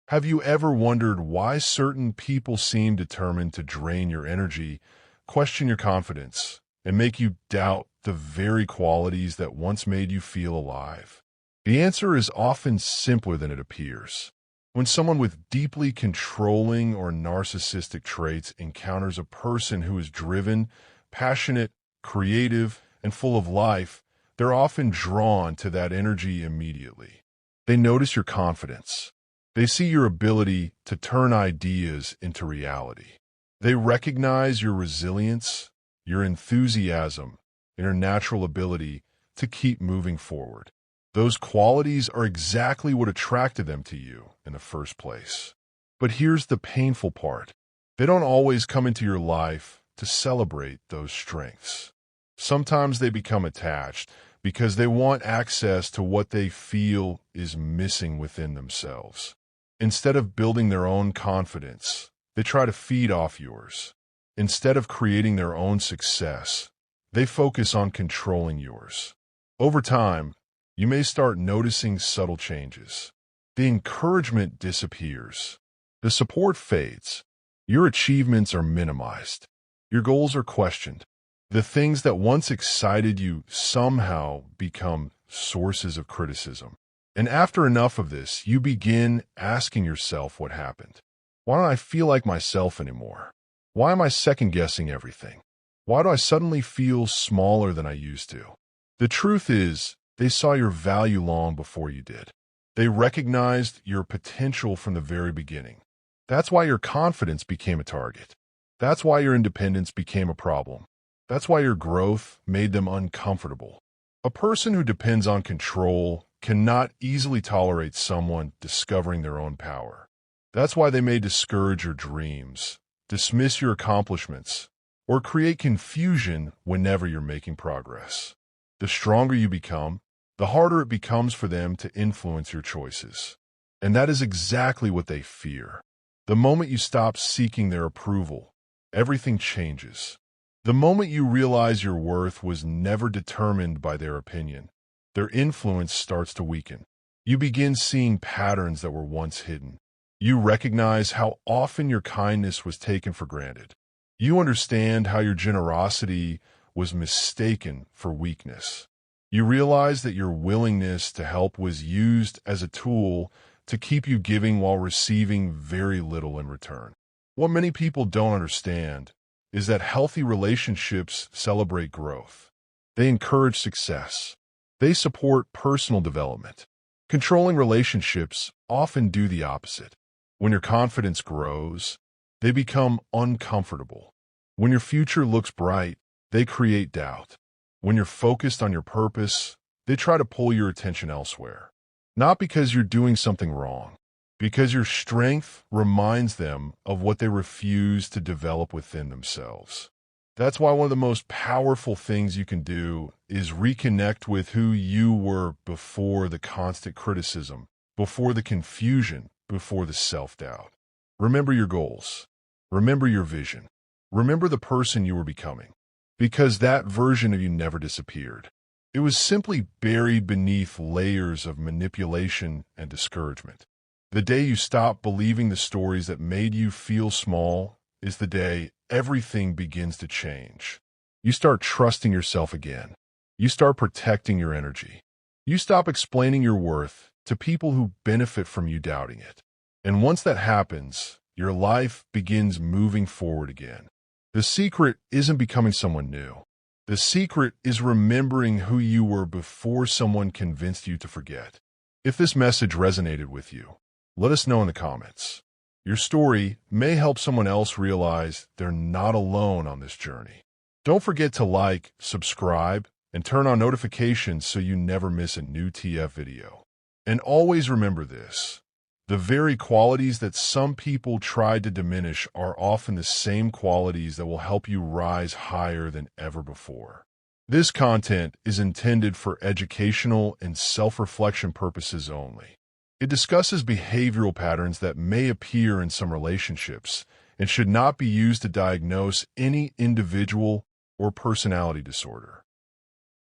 Have you ever wondered why certain people seem determined to drain your energy, question your confidence, and make you doubt the very qualities that once made you feel alive? The answer is often simpler than it appears. When someone with deeply controlling or narcissistic traits encounters a person who is driven, passionate, creative, and full of life, they're often drawn to that energy immediately. They notice your confidence. They see your ability to turn ideas into reality. They recognize your resilience, your enthusiasm, and your natural ability to keep moving forward. Those qualities are exactly what attracted them to you in the first place. But here's the painful part. They don't always come into your life to celebrate those strengths. Sometimes they become attached because they want access to what they feel is missing within themselves. Instead of building their own confidence, they try to feed off yours. Instead of creating their own success, they focus on controlling yours. Over time, you may start noticing subtle changes. The encouragement disappears. The support fades. Your achievements are minimized. Your goals are questioned. The things that once excited you somehow become sources of criticism. And after enough of this, you begin asking yourself what happened. Why don't I feel like myself anymore? Why am I second-guessing everything? Why do I suddenly feel smaller than I used to? The truth is, they saw your value long before you did. They recognized your potential from the very beginning. That's why your confidence became a target. That's why your independence became a problem. That's why your growth made them uncomfortable. A person who depends on control cannot easily tolerate someone discovering their own power. That's why they may discourage your dreams, dismiss your accomplishments, or create confusion whenever you're making progress. The stronger you become, the harder it becomes for them to influence your choices. And that is exactly what they fear. The moment you stop seeking their approval, everything changes. The moment you realize your worth was never determined by their opinion, their influence starts to weaken. You begin seeing patterns that were once hidden. You recognize how often your kindness was taken for granted. You understand how your generosity was mistaken for weakness. You realize that your willingness to help was used as a tool to keep you giving while receiving very little in return. What many people don't understand is that healthy relationships celebrate growth. They encourage success. They support personal development. Controlling relationships often do the opposite. When your confidence grows, they become uncomfortable. When your future looks bright, they create doubt. When you're focused on your purpose, they try to pull your attention elsewhere. Not because you're doing something wrong, because your strength reminds them of what they refuse to develop within themselves. That's why one of the most powerful things you can do is reconnect with who you were before the constant criticism, before the confusion, before the self-doubt. Remember your goals. Remember your vision. Remember the person you were becoming. Because that version of you never disappeared. It was simply buried beneath layers of manipulation and discouragement. The day you stop believing the stories that made you feel small is the day everything begins to change. You start trusting yourself again. You start protecting your energy. You stop explaining your worth to people who benefit from you doubting it. And once that happens, your life begins moving forward again. The secret isn't becoming someone new. The secret is remembering who you were before someone convinced you to forget. If this message resonated with you, let us know in the comments. Your story may help someone else realize they're not alone on this journey. Don't forget to like, subscribe, and turn on notifications so you never miss a new TF video. And always remember this. The very qualities that some people try to diminish are often the same qualities that will help you rise higher than ever before. This content is intended for educational and self-reflection purposes only. It discusses behavioral patterns that may appear in some relationships and should not be used to diagnose any individual or personality disorder.